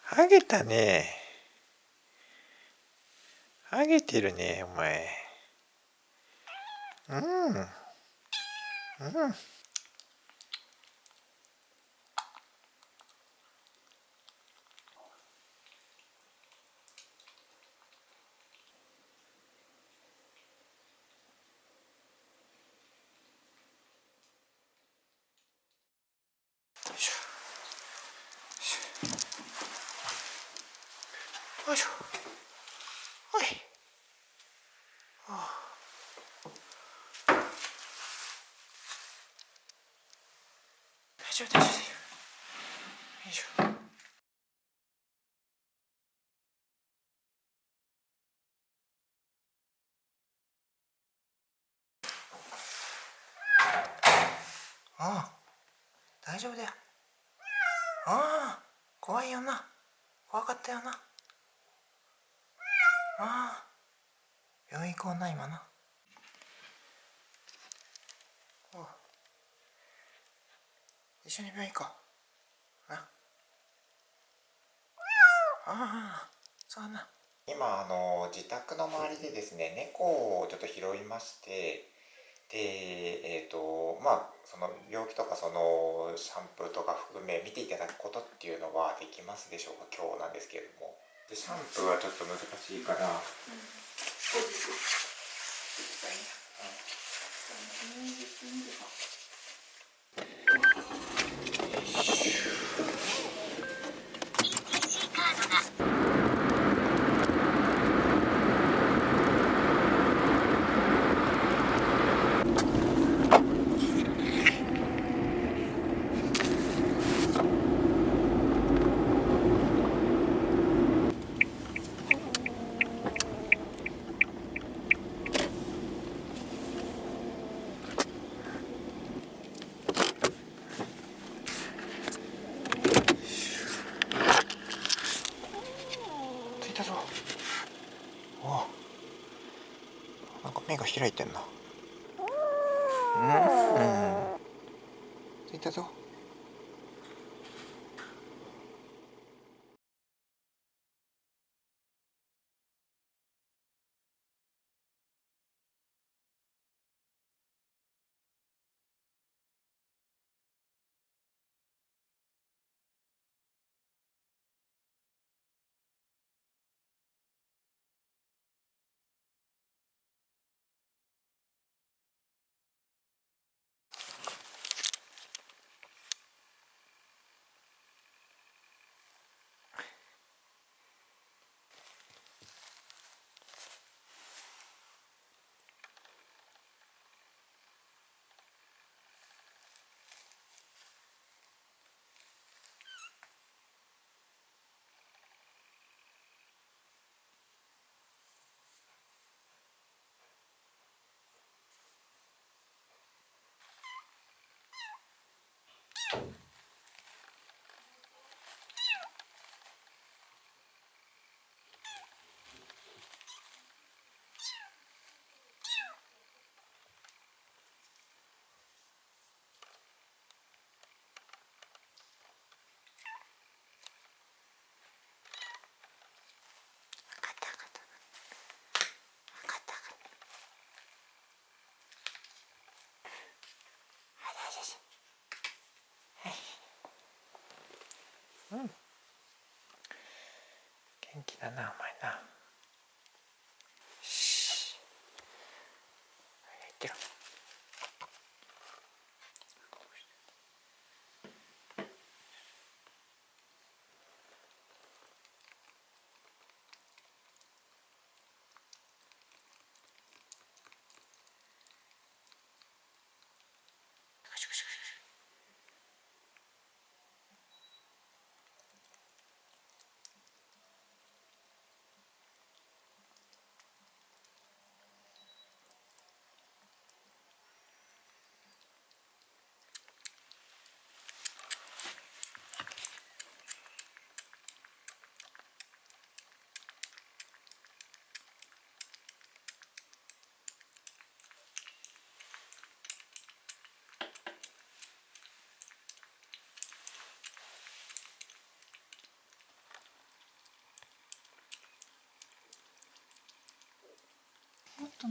ハゲたね。ハゲてるね、お前。うん。うん。よいしょ。はい。大丈夫、大丈夫。よいしょ。ああ、大丈夫だよ。ああ、怖いよな。怖かったよな。ああ、病院行こうな、今な。一緒に病院行こう。な。ああ、そうな。今、自宅の周りでですね、猫をちょっと拾いまして、で、その病気とかそのシャンプーとか含め見ていただくことっていうのはできますでしょうか、今日なんですけれども。で、シャンプーはちょっと難しいから、着いたぞ。おお、なんか目が開いてんな。着いたぞ。うん。元気だな、お前な。し入ってる。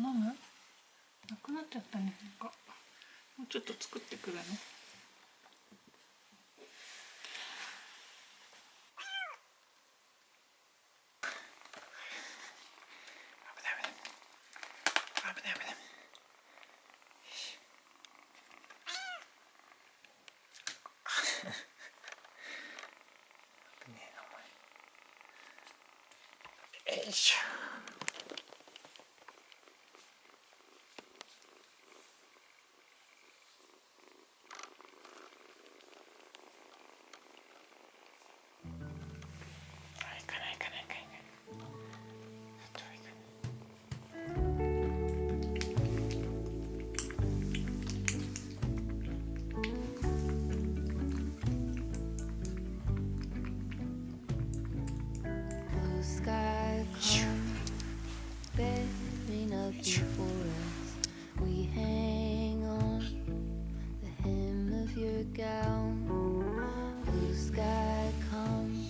飲む？なくなっちゃったね。なんかもうちょっと作ってくるね。危ない危ない危ない危ない危ない。ねえお前。よいしょ。Bearing up before us, we hang on the hem of your gown. Blue sky, come,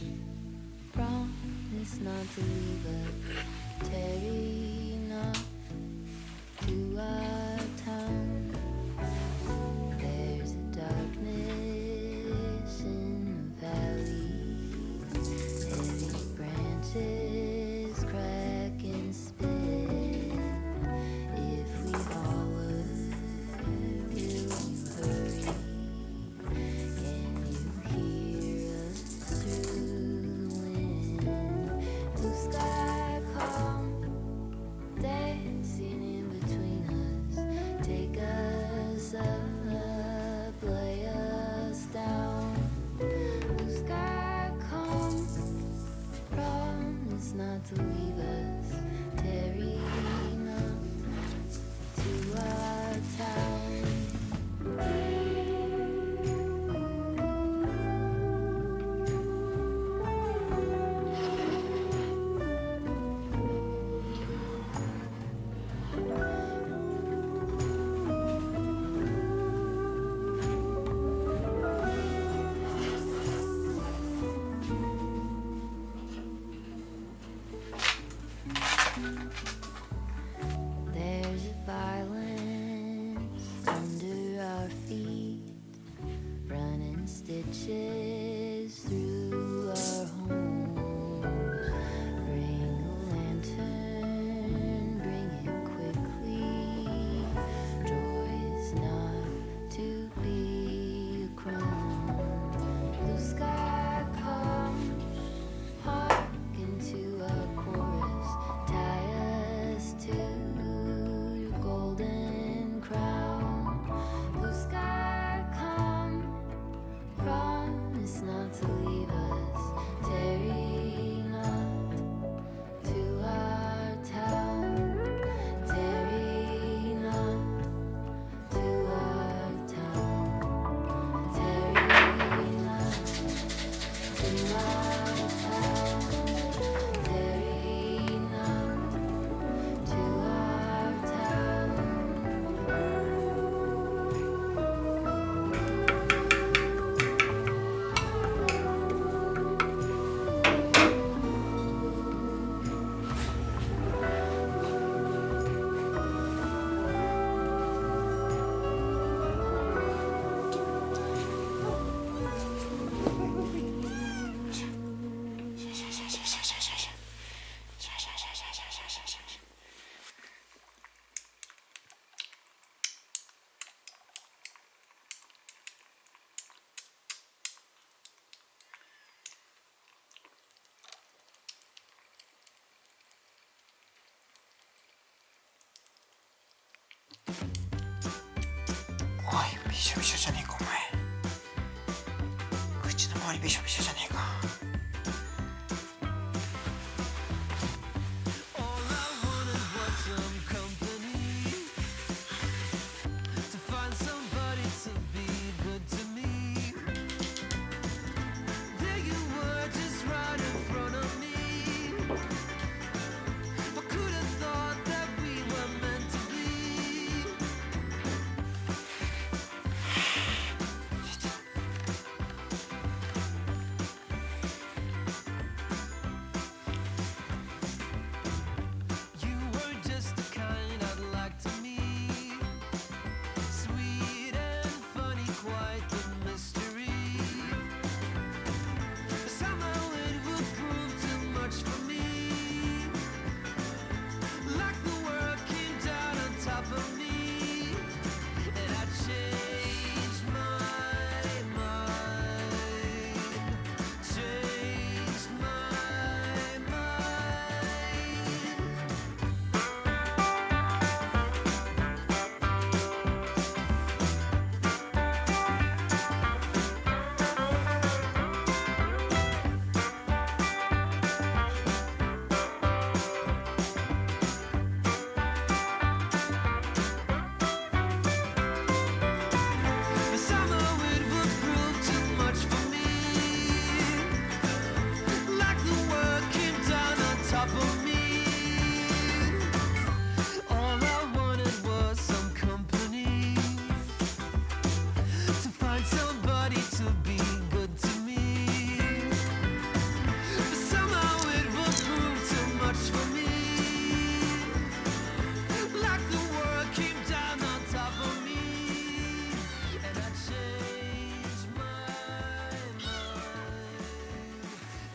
promise not to leave us. Tarry not to our town. There's a darkness in the valley, heavy branches crack and split. If we all were, will you hurry? Can you hear us through the wind? Blue sky, calm, dancing in between us. Take us up, lay us down. Blue sky, calm, promise not to leave us. Tarry not to our town. There's a violence under our feet, running stitches through our homes. Bring a lantern, bring it quickly. Joy's not to be a crone. Blue sky, come, hearken to our chorus. Tie us to your golden crown. Blue sky, come, promise not to leave us. Tarry not to our town. Tarry not to our town. Tarry not to our town. Tarry not to our town.おい、びしょびしょじゃねえかお前。口の周りびしょびしょじゃねえか。top of me. All I wanted was some company, to find somebody to be good to me. But somehow it will prove too much for me. Like the world came down on top of me, and I changed my mind.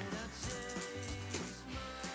And I changed my mind.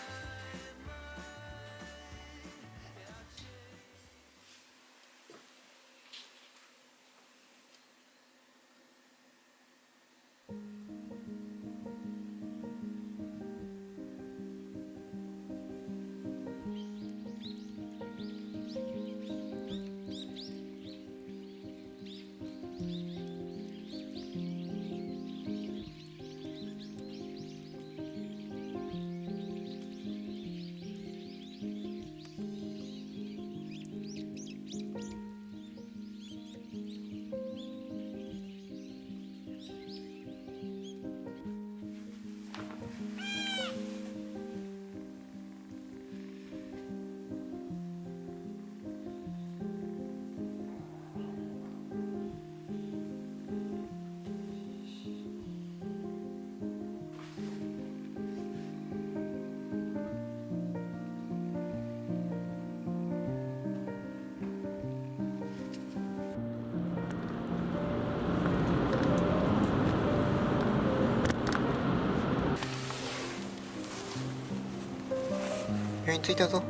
And I changed.病院着いたぞ。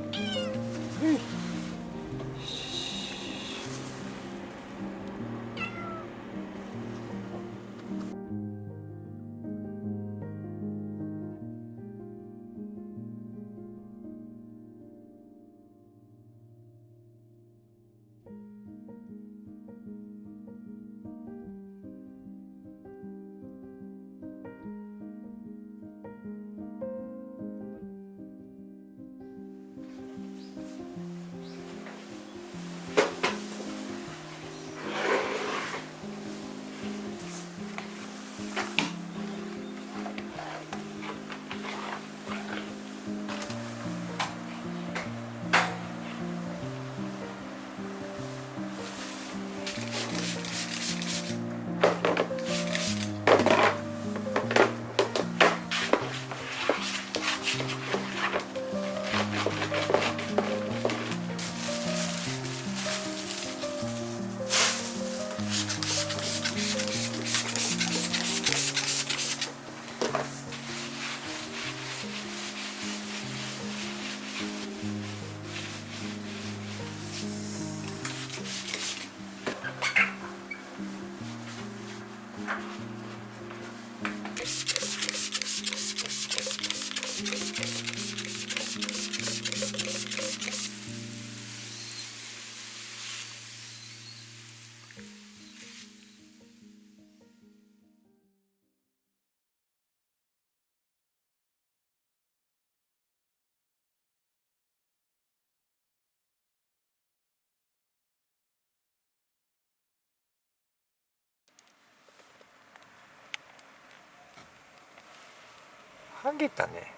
はげたね。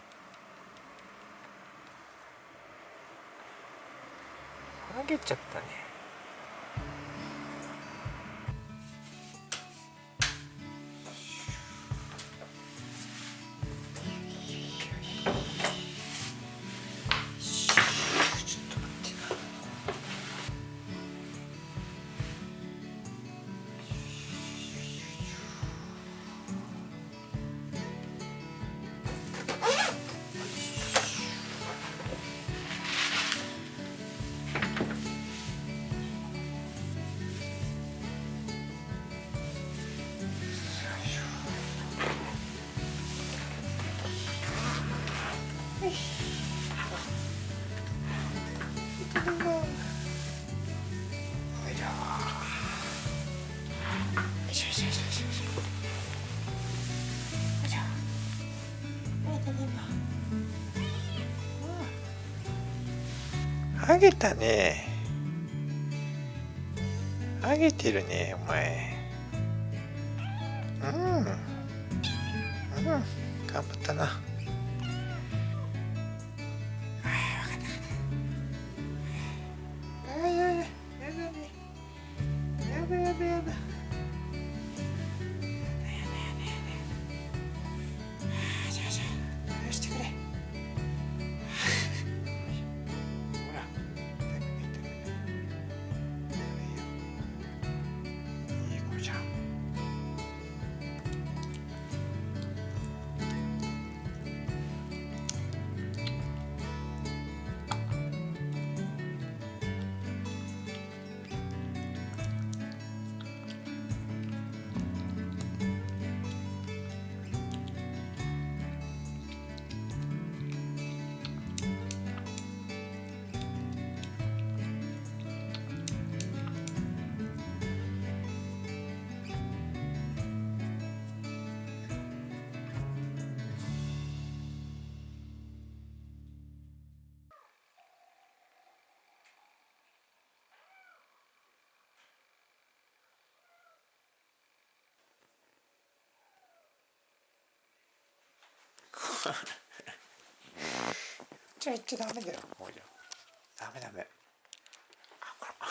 はげちゃったね。はげたね。はげてるね、お前。頑張ったな。じゃあ言っちゃダメだよ。もうじゃダメダメ。あ、こら